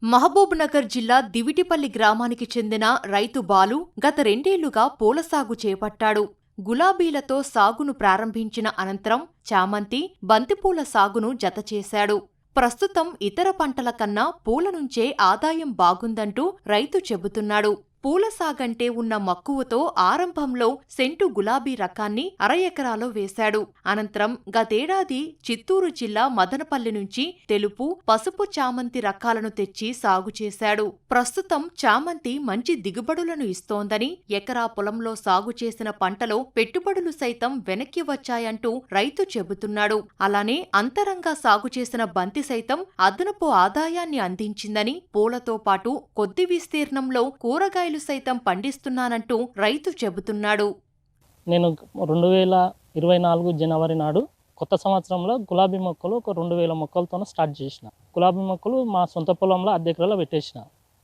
మహబూబ్నగర్ జిల్లా దివిటిపల్లి గ్రామానికి చెందిన రైతు బాలు గత 2 ఏళ్లుగా పూల సాగు చేపట్టాడు. గులాబీలతో సాగును ప్రారంభించిన అనంతరం చామంతి, బంతిపూల సాగును జతచేశాడు. ప్రస్తుతం ఇతర పంటల కన్నా పూల నుంచే ఆదాయం బాగుందంటూ రైతు చెబుతున్నాడు. పూల సాగంటే ఉన్న మక్కువతో ఆరంభంలో సెంటు గులాబీ రకాన్ని 1/2 ఎకరాలో వేశాడు. అనంతరం గతేడాది చిత్తూరు జిల్లా మదనపల్లి నుంచి తెలుపు, పసుపు చామంతి రకాలను తెచ్చి సాగు చేశాడు. ప్రస్తుతం చామంతి మంచి దిగుబడులను ఇస్తోందని, ఎకరా పొలంలో సాగు చేసిన పంటలో పెట్టుబడులు సైతం వెనక్కి వచ్చాయంటూ రైతు చెబుతున్నాడు. అలానే అంతరంగా సాగు చేసిన బంతి సైతం అదనపు ఆదాయాన్ని అందించిందని, పూలతో పాటు కొద్ది విస్తీర్ణంలో కూరగాయలు సైతం పండిస్తున్నానంటూ రైతు చెబుతున్నాడు. నేను 2024 జనవరి నాడు కొత్త సంవత్సరంలో గులాబీ మొక్కలు ఒక 2000 మొక్కలతో స్టార్ట్ చేసిన. గులాబీ మొక్కలు మా సొంత పొలంలో అద్దె ఎకరాలో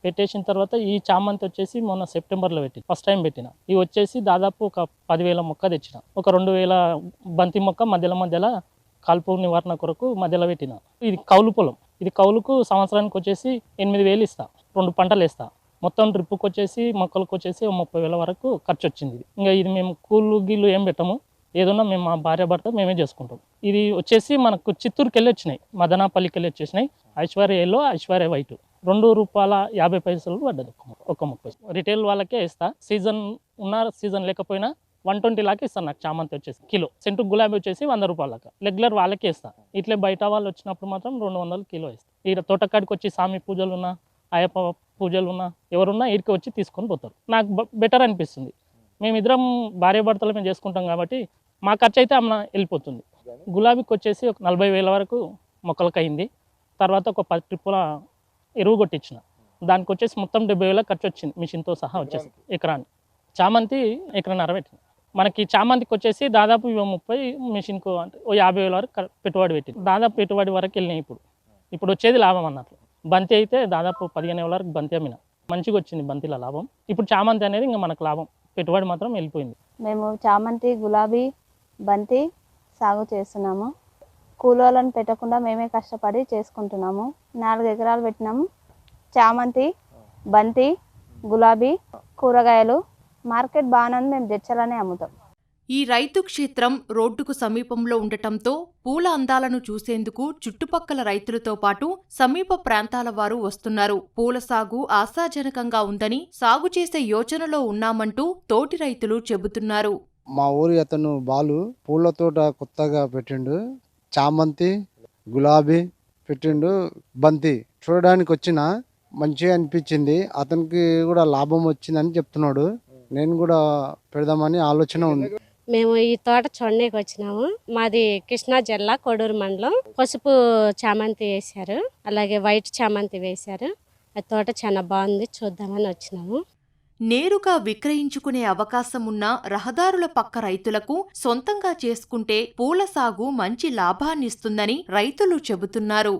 పెట్టేసిన తర్వాత ఈ చామంతి వచ్చేసి మొన్న సెప్టెంబర్లో ఫస్ట్ టైం పెట్టిన. ఇవి వచ్చేసి దాదాపు ఒక 10,000 మొక్క తెచ్చిన. ఒక 2,000 బంతి మొక్క మధ్యలో కాల్పు నివారణ కొరకు మధ్యలో పెట్టిన. ఇది కౌలు పొలం. ఇది కౌలుకు సంవత్సరానికి వచ్చేసి 8,000 ఇస్తా. 2 పంటలు వేస్తా. మొత్తం డ్రిప్పుకి వచ్చేసి మొక్కలకు వచ్చేసి 30,000 వరకు ఖర్చు వచ్చింది. ఇంకా ఇది మేము కూలు గీళ్ళు ఏం పెట్టము, ఏదన్నా మేము మా భార్య భర్త మేమే చేసుకుంటాం. ఇది వచ్చేసి మనకు చిత్తూరుకి వెళ్ళి వచ్చినాయి, మదనాపల్లికి వెళ్ళి వచ్చేసినాయి. ఐశ్వర్య ఎల్లో, ఐశ్వర్య వైట్ ₹2.50 పడ్డది ఒక మొక్క. రిటైల్ వాళ్ళకే ఇస్తా. సీజన్ ఉన్నా సీజన్ లేకపోయినా 120 లాగా ఇస్తాను నాకు చామంతి వచ్చేసి కిలో. సెంటు గులాబీ వచ్చేసి ₹100 రెగ్యులర్ వాళ్ళకే ఇస్తా. ఇట్లే బయట వాళ్ళు వచ్చినప్పుడు మాత్రం 200 కిలో ఇస్తా. ఈ తోటకాడికి వచ్చి స్వామి పూజలు ఉన్నా, అయ్యప్ప పూజలు ఉన్నా, ఎవరున్నా ఇడికి వచ్చి తీసుకొని పోతారు. నాకు బెటర్ అనిపిస్తుంది. మేమిద్దరం భార్య భర్తలు మేము చేసుకుంటాం కాబట్టి మా ఖర్చు అయితే అమ్మ వెళ్ళిపోతుంది. గులాబీకి వచ్చేసి ఒక 40,000 వరకు మొక్కలకు అయింది. తర్వాత ఒక 10 ట్రిప్పుల ఎరువు కొట్టించిన. దానికి వచ్చేసి మొత్తం 70,000 ఖర్చు వచ్చింది, మిషన్తో సహా వచ్చేసి ఎకరాన్ని. చామంతి ఎకరన్నర పెట్టింది. మనకి చామంతికి వచ్చేసి దాదాపు 30, మిషన్కు అంటే 50,000 వరకు పెట్టుబడి పెట్టింది. దాదాపు పెట్టుబడి వరకు వెళ్ళినాయి. ఇప్పుడు వచ్చేది లాభం అన్నట్లు. బంతి అయితే దాదాపు 15,000 వరకు బంతి అమ్మిన. మంచిగా వచ్చింది బంతిలో లాభం. ఇప్పుడు చామంతి అనేది ఇంకా మనకు లాభం. పెట్టుబడి మాత్రం వెళ్ళిపోయింది. మేము చామంతి, గులాబీ, బంతి సాగు చేస్తున్నాము. కూలోళ్ళని పెట్టకుండా మేమే కష్టపడి చేసుకుంటున్నాము. 4 ఎకరాలు పెట్టినాము. చామంతి, బంతి, గులాబీ, కూరగాయలు. మార్కెట్ బాగానే ఉంది. మేము జడ్చలనే అమ్ముతాం. ఈ రైతు క్షేత్రం రోడ్డుకు సమీపంలో ఉండటంతో పూల అందాలను చూసేందుకు చుట్టుపక్కల రైతులతో పాటు సమీప ప్రాంతాల వారు వస్తున్నారు. పూల సాగు ఆశాజనకంగా ఉందని, సాగు చేసే యోచనలో ఉన్నామంటూ తోటి రైతులు చెబుతున్నారు. మా ఊరి అతను బాలు పూల తోట కొత్తగా పెట్టిండు. చామంతి, గులాబీ పెట్టిండు, బంతి చూడడానికి వచ్చిన మంచిగా అనిపించింది. అతనికి కూడా లాభం వచ్చిందని చెప్తున్నాడు. నేను కూడా పెడదామని ఆలోచన ఉంది. మేము ఈ తోట చూడడానికి వచ్చినాము. మాది కృష్ణా జిల్లా కొడూరు మండలం. పసుపు చామంతి వేశారు, అలాగే వైట్ చామంతి వేశారు. ఆ తోట చాలా బాగుంది, చూద్దామని వచ్చినాము. నేరుగా విక్రయించుకునే అవకాశం ఉన్న రహదారుల పక్క రైతులకు సొంతంగా చేసుకుంటే పూల సాగు మంచి లాభాన్నిస్తుందని రైతులు చెబుతున్నారు.